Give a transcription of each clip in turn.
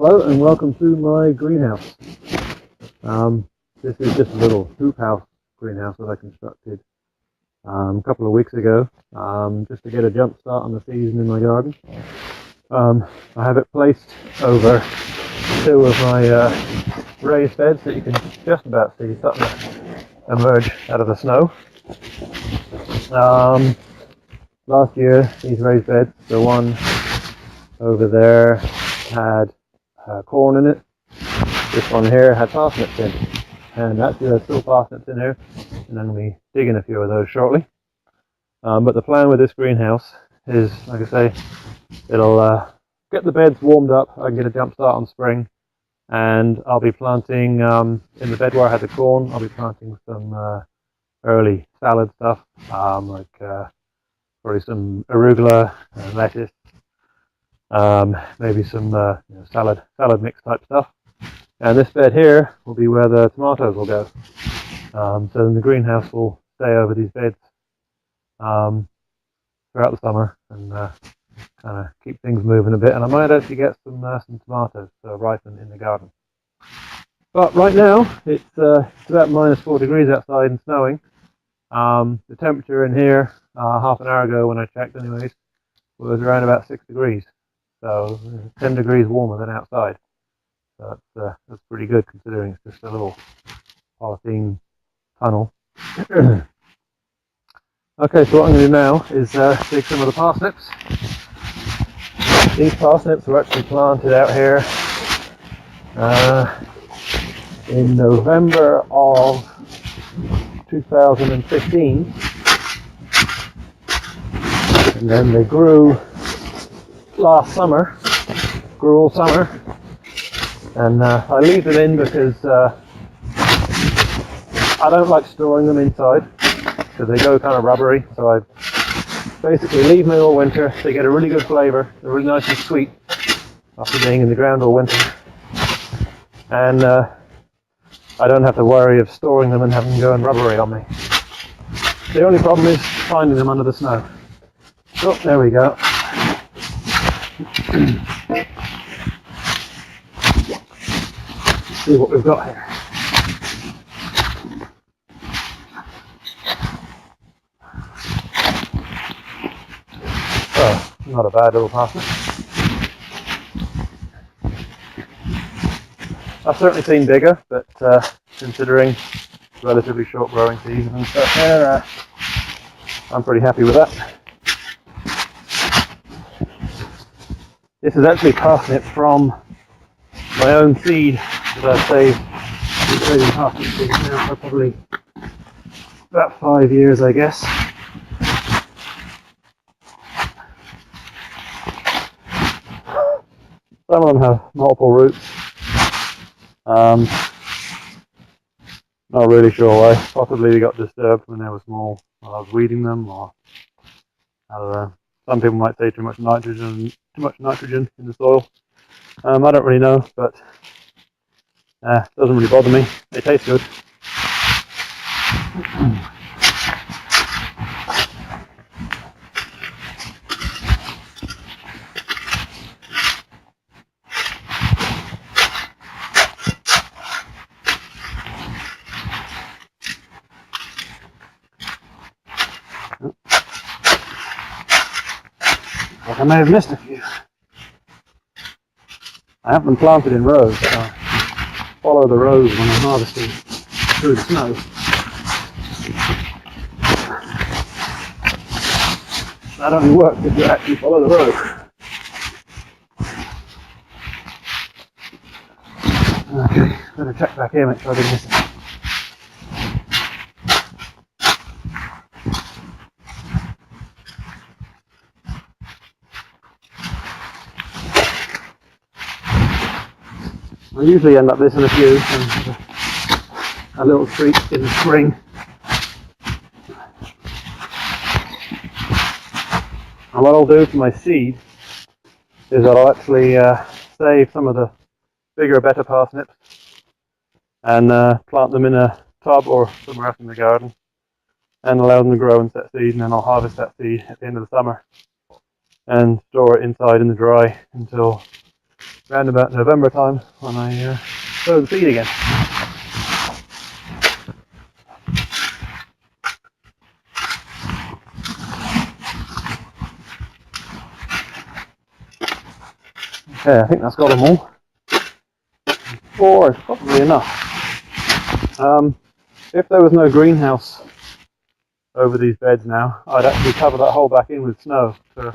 Hello and welcome to my greenhouse. This is just a little hoop house greenhouse that I constructed a couple of weeks ago just to get a jump start on the season in my garden. I have it placed over two of my raised beds that you can just about see starting to emerge out of the snow. Last year these raised beds, the one over there had corn in it. This one here had parsnips in, and actually there's still parsnips in here, and I'm going to be digging a few of those shortly. But the plan with this greenhouse is, like I say, it'll get the beds warmed up. I can get a jump start on spring, and I'll be planting in the bed where I had the corn. I'll be planting some early salad stuff, like probably some arugula, lettuce. Maybe some salad mix type stuff, and this bed here will be where the tomatoes will go. So then the greenhouse will stay over these beds throughout the summer and kind of keep things moving a bit. And I might actually get some tomatoes to ripen in the garden. But right now it's about -4 degrees outside and snowing. The temperature in here half an hour ago when I checked, anyways, was around about 6 degrees. So 10 degrees warmer than outside. So that's pretty good considering it's just a little polythene tunnel. Okay, so what I'm going to do now is dig some of the parsnips. These parsnips were actually planted out here in November of 2015, and then they grew last summer, grew all summer, and I leave them in because I don't like storing them inside because they go kind of rubbery. So I basically leave them all winter. They get a really good flavour. They're really nice and sweet after being in the ground all winter, and I don't have to worry of storing them and having them going rubbery on me. The only problem is finding them under the snow. Oh, there we go. Let's see what we've got here. Oh, not a bad little parsnip. I've certainly seen bigger, but considering relatively short growing season and stuff there, I'm pretty happy with that. This is actually parsnip from my own seed that I've saved. I've been saving parsnip seeds now for probably about 5 years, I guess. Some of them have multiple roots. Not really sure why. Possibly they got disturbed when they were small while I was weeding them, or I don't know. Some people might say too much nitrogen in the soil. I don't really know, but it doesn't really bother me. They taste good. I may have missed a few. I have them planted in rows, so I follow the rows when I'm harvesting through the snow. That only works if you actually follow the row. Okay, better check back here, make sure I didn't miss it. I usually end up missing a few, and a little treat in the spring. And what I'll do for my seed is I'll actually save some of the bigger, better parsnips and plant them in a tub or somewhere else in the garden and allow them to grow and set seed, and then I'll harvest that seed at the end of the summer and store it inside in the dry until round about November time when I sow the seed again. Okay, I think that's got them all. 4 is probably enough. If there was no greenhouse over these beds now, I'd actually cover that hole back in with snow to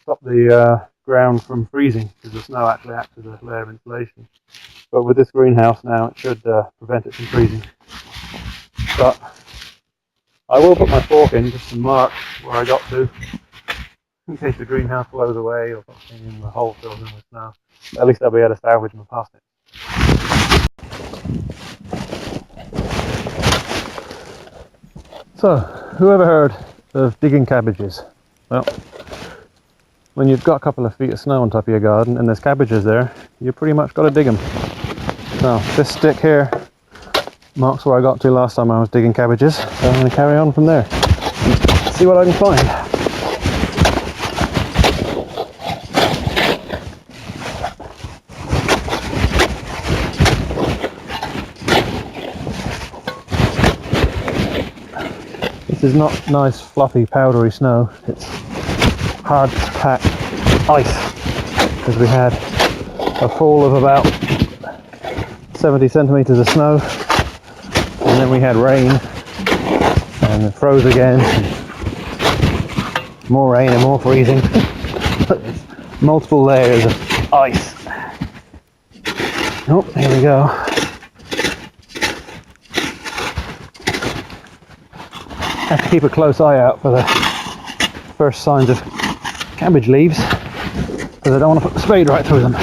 stop the ground from freezing, because the snow actually acts as a layer of insulation. But with this greenhouse now, it should prevent it from freezing. But I will put my fork in just to mark where I got to, in case the greenhouse blows away or something and the hole fills in with snow. At least I'll be able to salvage my past it. So, who ever heard of digging cabbages? Well, when you've got a couple of feet of snow on top of your garden and there's cabbages there, you pretty much got to dig them. Now, this stick here marks where I got to last time I was digging cabbages, so I'm going to carry on from there and see what I can find. This is not nice, fluffy, powdery snow. It's hard packed ice, because we had a fall of about 70 centimeters of snow, and then we had rain, and it froze again, more rain and more freezing. Multiple layers of ice. Oh, here we go. Have to keep a close eye out for the first signs of cabbage leaves, because I don't want to put the spade right through them.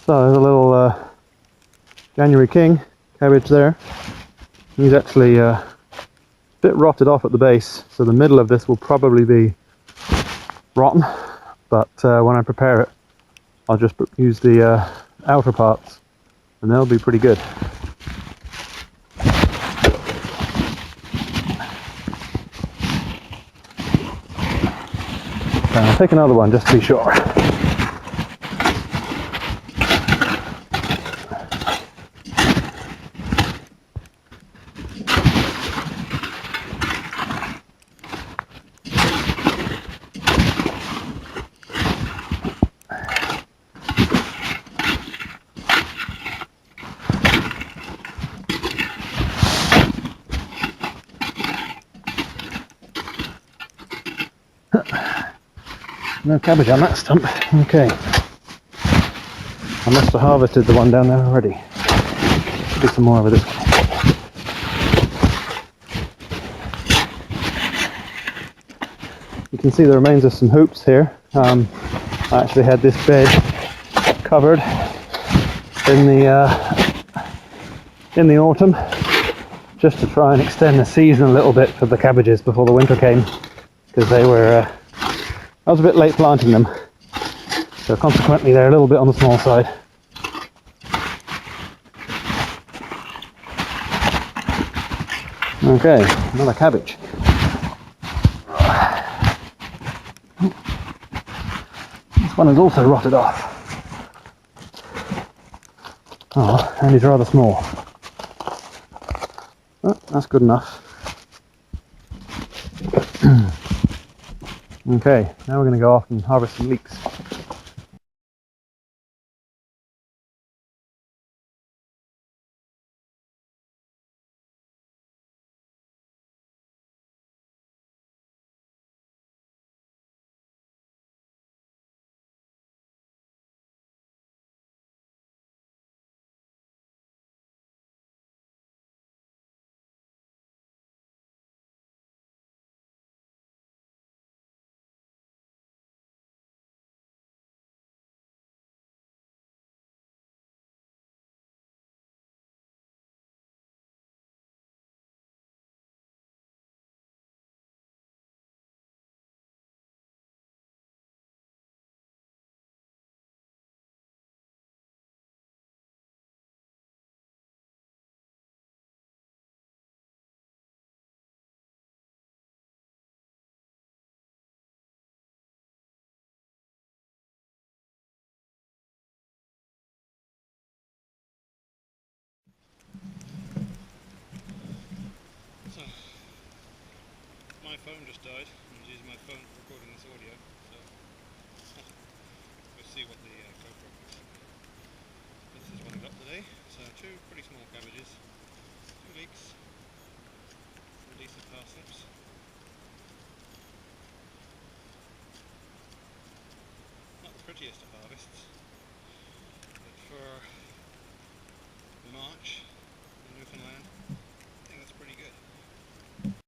So there's a little January King cabbage there. He's actually a bit rotted off at the base, so the middle of this will probably be rotten, but when I prepare it, I'll just use the outer parts and they'll be pretty good. I'll take another one just to be sure. No cabbage on that stump. Okay. I must have harvested the one down there already. Should be some more over this one. You can see the remains of some hoops here. I actually had this bed covered in the autumn, just to try and extend the season a little bit for the cabbages before the winter came, because they were I was a bit late planting them, so consequently they're a little bit on the small side. Okay, another cabbage. This one is also rotted off. Oh, and he's rather small. Oh, that's good enough. Okay, now we're going to go off and harvest some leeks. My phone just died. I was using my phone for recording this audio, so we'll see what the GoPro looks like. This is what I got today. So 2 pretty small cabbages, 2 leeks, some decent parsnips. Not the prettiest of harvests, but for March in Newfoundland